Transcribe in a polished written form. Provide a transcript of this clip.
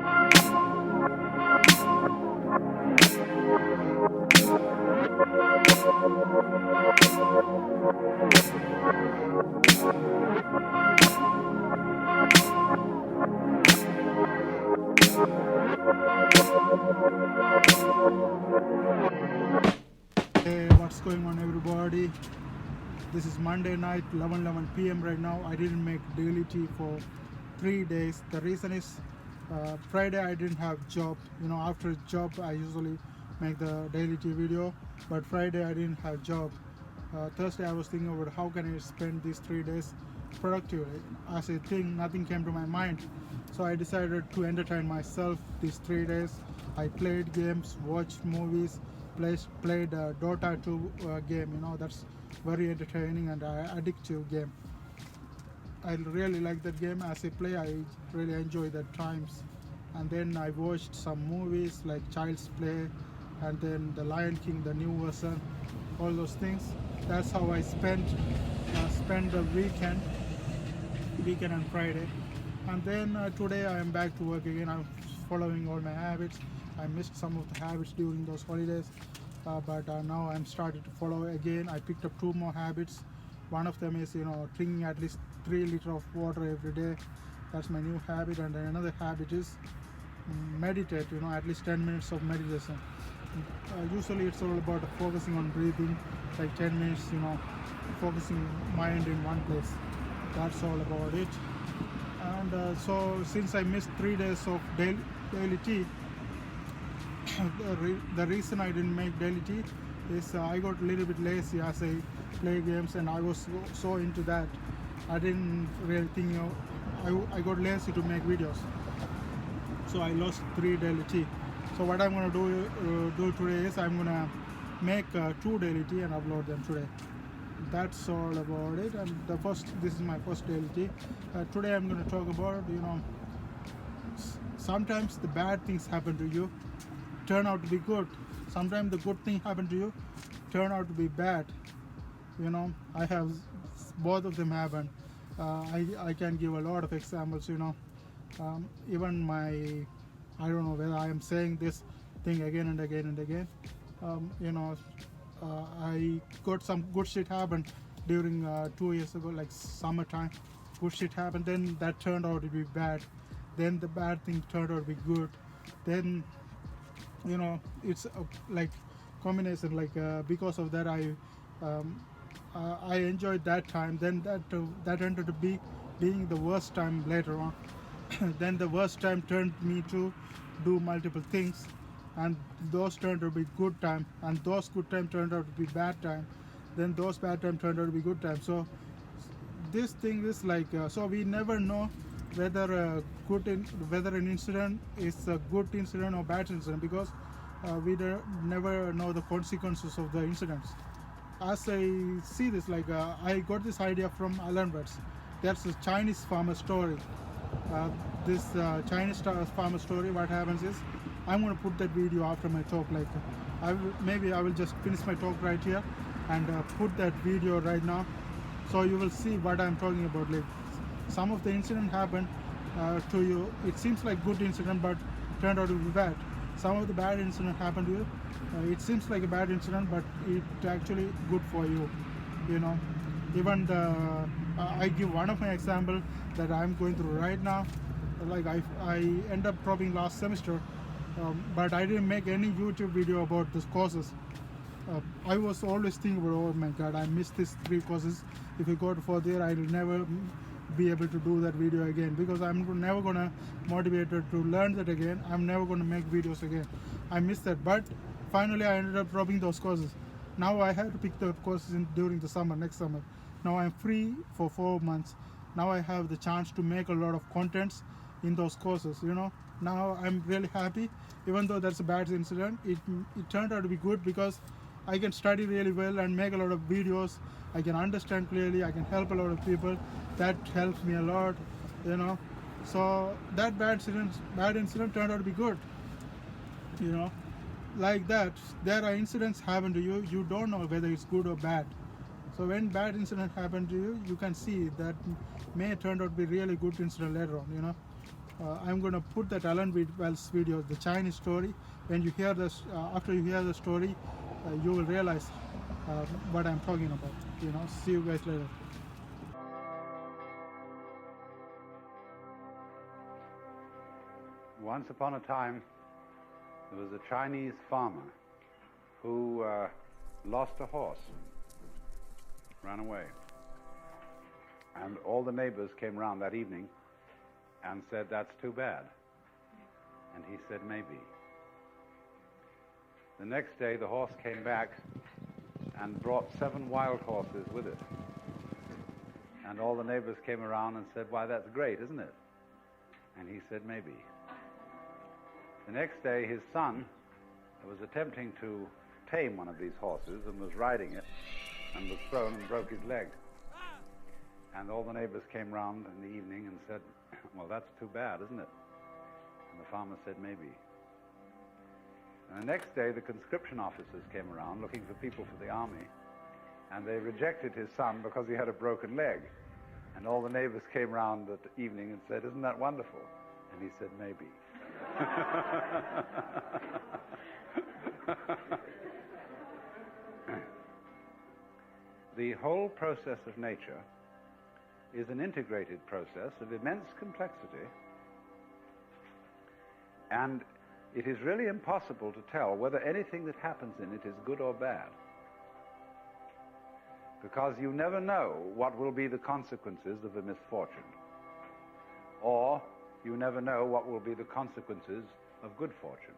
Hey, what's going on, everybody? This is Monday night, 11:11 p.m. right now. I didn't make DailyT for 3 days. The reason is Friday I didn't have job. After job I usually make the DailyT video, but Friday I didn't have job. Thursday I was thinking about how can I spend these 3 days productively. As a thing, nothing came to my mind, so I decided to entertain myself these 3 days. I played games, watched movies, played Dota 2 game. That's very entertaining and addictive game. I really like that game. As I play, I really enjoy the times. And then I watched some movies like Child's Play, and then The Lion King, the new version, all those things. That's how I spend the weekend on Friday. And then today I am back to work again. I'm following all my habits. I missed some of the habits during those holidays, but now I'm starting to follow again. I picked up 2 more habits. One of them is drinking at least 3 liters of water every day. That's my new habit. And then another habit is meditate. At least 10 minutes of meditation. Usually it's all about focusing on breathing, like 10 minutes. Focusing mind in one place. That's all about it. And so since I missed 3 days of DailyT, the reason I didn't make DailyT is I got a little bit lazy as I play games, and I was so into that. I didn't really think, I got lazy to make videos, so I lost 3 DailyT. So what I'm gonna do today is I'm gonna make 2 DailyT and upload them today. That's all about it. And this is my first DailyT. Today I'm gonna talk about sometimes the bad things happen to you turn out to be good. Sometimes the good thing happen to you turn out to be bad. I have both of them happen. I can give a lot of examples. Even my, I don't know whether I am saying this thing again and again and again. I got some good shit happen during 2 years ago, like summertime. Good shit happened, then that turned out to be bad. Then the bad thing turned out to be good. Then it's like combination. Like because of that, I enjoyed that time. Then that ended up being the worst time later on. Then the worst time turned me to do multiple things, and those turned out to be good time, and those good time turned out to be bad time. Then those bad time turned out to be good time. So this thing is like so we never know whether whether an incident is a good incident or bad incident, because we never know the consequences of the incidents. As I see this, like I got this idea from Alan Watts. There's a Chinese farmer story. This Chinese farmer story, what happens is, I'm going to put that video after my talk. Like maybe I will just finish my talk right here and put that video right now, so you will see what I'm talking about. Like some of the incident happened to you, it seems like good incident, but turned out to be bad. Some of the bad incident happened to you, it seems like a bad incident, but it actually good for you. Even I give one of my example that I'm going through right now. Like I end up dropping last semester, but I didn't make any YouTube video about these courses. I was always thinking about, oh my god, I missed these 3 courses. If I go for there, I will never be able to do that video again, because I'm never gonna motivated to learn that again. I'm never gonna make videos again. I missed that, but finally I ended up dropping those courses. Now I have to pick the courses during the summer, next summer. Now I'm free for 4 months. Now I have the chance to make a lot of contents in those courses. Now I'm really happy. Even though that's a bad incident, it turned out to be good, because I can study really well and make a lot of videos. I can understand clearly. I can help a lot of people. That helps me a lot. So that bad incident turned out to be good. Like that, there are incidents happen to you. You don't know whether it's good or bad. So when bad incident happen to you, you can see that may turn out to be really good incident later on. I'm going to put that Alan Wells video, the Chinese story. When you hear this, after you hear the story, you will realize what I'm talking about. See you guys later. Once upon a time, there was a Chinese farmer who lost a horse, ran away. And all the neighbors came round that evening and said, "That's too bad." And he said, "Maybe." The next day, the horse came back and brought 7 wild horses with it. And all the neighbors came around and said, "Why, that's great, isn't it?" And he said, "Maybe." The next day, his son was attempting to tame one of these horses and was riding it and was thrown and broke his leg. And all the neighbors came round in the evening and said, "Well, that's too bad, isn't it?" And the farmer said, "Maybe." And the next day, the conscription officers came around looking for people for the army, and they rejected his son because he had a broken leg. And all the neighbors came round that evening and said, "Isn't that wonderful?" And he said, "Maybe." The whole process of nature is an integrated process of immense complexity, and it is really impossible to tell whether anything that happens in it is good or bad, because you never know what will be the consequences of a misfortune, or you never know what will be the consequences of good fortune.